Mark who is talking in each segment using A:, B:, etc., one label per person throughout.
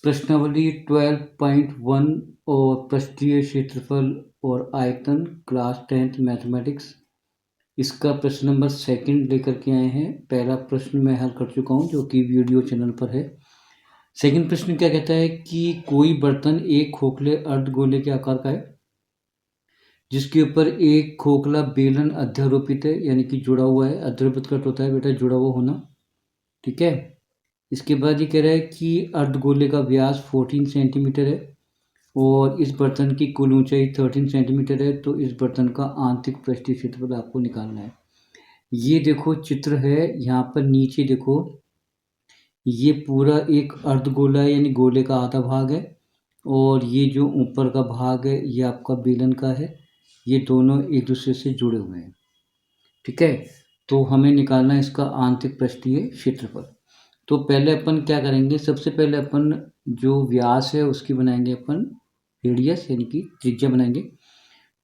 A: प्रश्नावली 12.1 और पृष्ठीय क्षेत्रफल और आयतन क्लास 10th मैथमेटिक्स, इसका प्रश्न नंबर 2 लेकर के आए हैं। पहला प्रश्न मैं हल कर चुका हूं जो कि वीडियो चैनल पर है। सेकंड प्रश्न क्या कहता है कि कोई बर्तन एक खोखले अर्धगोले के आकार का है जिसके ऊपर एक खोखला बेलन अध्यारोपित है, यानी कि जुड़ा हुआ है। अध्यारोपित का होता है बेटा जुड़ा हुआ होना, ठीक है। इसके बाद ये कह रहा है कि अर्धगोले का व्यास 14 सेंटीमीटर है और इस बर्तन की कुल ऊंचाई 13 सेंटीमीटर है। तो इस बर्तन का आंतरिक पृष्ठीय क्षेत्रफल आपको निकालना है। ये देखो चित्र है, यहाँ पर नीचे देखो, ये पूरा एक अर्धगोला है यानी गोले का आधा भाग है और ये जो ऊपर का भाग है ये आपका बेलन का है। ये दोनों एक दूसरे से जुड़े हुए हैं, ठीक है। तो हमें निकालना है इसका आंतरिक पृष्ठीय क्षेत्रफल। तो पहले अपन क्या करेंगे, सबसे पहले अपन जो व्यास है उसकी बनाएंगे अपन रेडियस यानी कि त्रिज्या बनाएंगे।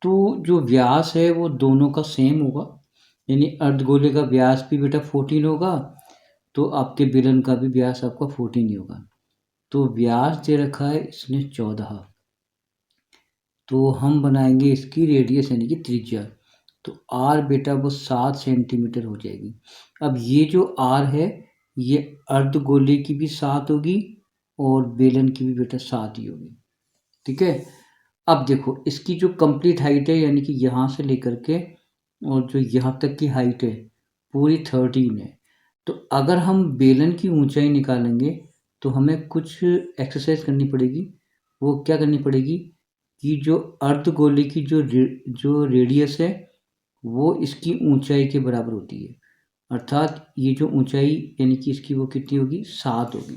A: तो जो व्यास है वो दोनों का सेम होगा, यानी अर्धगोले का व्यास भी बेटा 14 होगा तो आपके बेलन का भी व्यास आपका 14 ही होगा। तो व्यास दे रखा है इसने 14, तो हम बनाएंगे इसकी रेडियस यानी कि त्रिज्या। तो आर बेटा वो 7 सेंटीमीटर हो जाएगी। अब ये जो आर है ये अर्धगोले की भी 7 होगी और बेलन की भी बेटा 7 ही होगी, ठीक है। अब देखो इसकी जो कंप्लीट हाइट है यानी कि यहाँ से लेकर के और जो यहाँ तक की हाइट है पूरी 13 है। तो अगर हम बेलन की ऊंचाई निकालेंगे तो हमें कुछ एक्सरसाइज करनी पड़ेगी। वो क्या करनी पड़ेगी कि जो अर्धगोले की जो रेडियस है वो इसकी ऊंचाई के बराबर होती है, अर्थात ये जो ऊंचाई यानी कि इसकी वो कितनी होगी 7 होगी,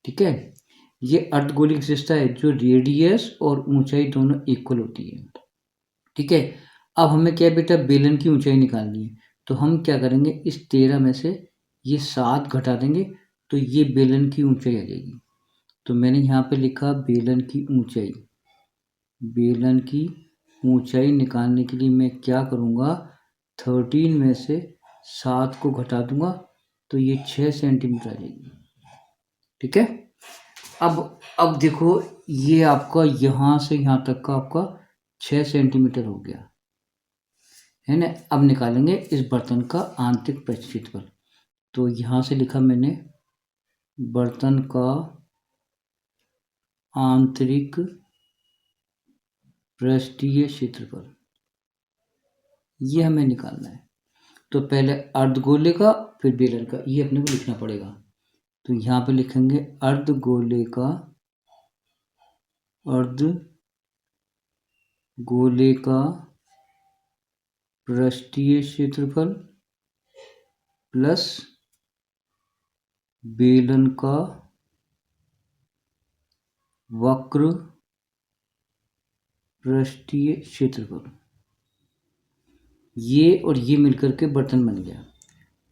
A: ठीक है। ये अर्धगोले की विशेषता है जो रेडियस और ऊंचाई दोनों इक्वल होती है, ठीक है। अब हमें क्या है बेटा बेलन की ऊंचाई निकालनी है। तो हम क्या करेंगे, इस 13 में से ये 7 घटा देंगे तो ये बेलन की ऊंचाई आ जाएगी। तो मैंने यहाँ पे लिखा बेलन की ऊंचाई। बेलन की ऊंचाई निकालने के लिए मैं क्या करूँगा, 13 में से 7 को घटा दूंगा तो ये 6 सेंटीमीटर आ जाएगी, ठीक है। अब देखो ये आपका यहाँ से यहाँ तक का आपका 6 सेंटीमीटर हो गया है ना। अब निकालेंगे इस बर्तन का आंतरिक पृष्ठीय क्षेत्रफल। तो यहाँ से लिखा मैंने बर्तन का आंतरिक पृष्ठीय क्षेत्रफल, ये हमें निकालना है। तो पहले अर्धगोले का फिर बेलन का, ये अपने को लिखना पड़ेगा। तो यहाँ पे लिखेंगे अर्धगोले का पृष्ठीय क्षेत्रफल प्लस बेलन का वक्र पृष्ठीय क्षेत्रफल, ये और ये मिलकर के बर्तन बन गया।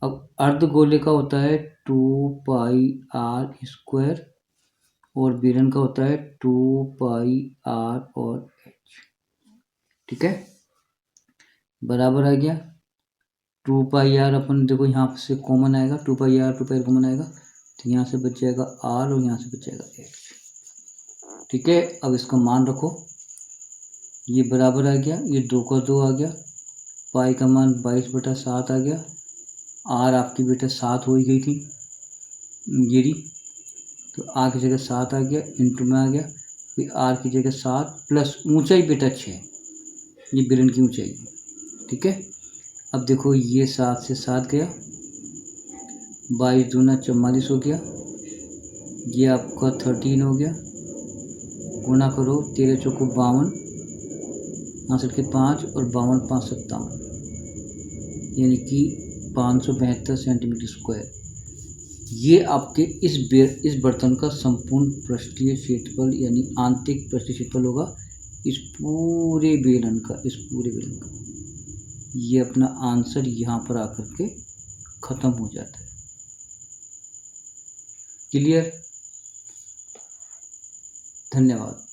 A: अब अर्धगोले का होता है 2πr² और बेलन का होता है 2πr और h, ठीक है। बराबर आ गया 2πr, अपन देखो यहाँ से कॉमन आएगा 2πr कॉमन आएगा तो यहाँ से बच जाएगा r और यहाँ से बच जाएगा h, ठीक है। अब इसका मान रखो, ये बराबर आ गया, ये 2 का 2 आ गया, पाई का मान 22/7 आ गया। आर आपकी बेटा 7 हो ही गई थी ये रही, तो आर की जगह 7 आ गया, इंटू में आ गया, फिर आर की जगह 7 प्लस ऊंचाई बेटा 6, ये बेलन की ऊंचाई, ठीक है। अब देखो ये 7 से 7 गया, 22 दूना 44 हो गया, ये आपका 13 हो गया, गुणा करो 13 चौको 52, 65 के 5 और 52 5 57, यानी कि 572 सेंटीमीटर स्क्वायर। ये आपके इस बर्तन का संपूर्ण पृष्ठीय क्षेत्रफल यानी आंतरिक पृष्ठीय क्षेत्रफल होगा इस पूरे बेलन का। ये अपना आंसर यहाँ पर आकर के खत्म हो जाता है। क्लियर? धन्यवाद।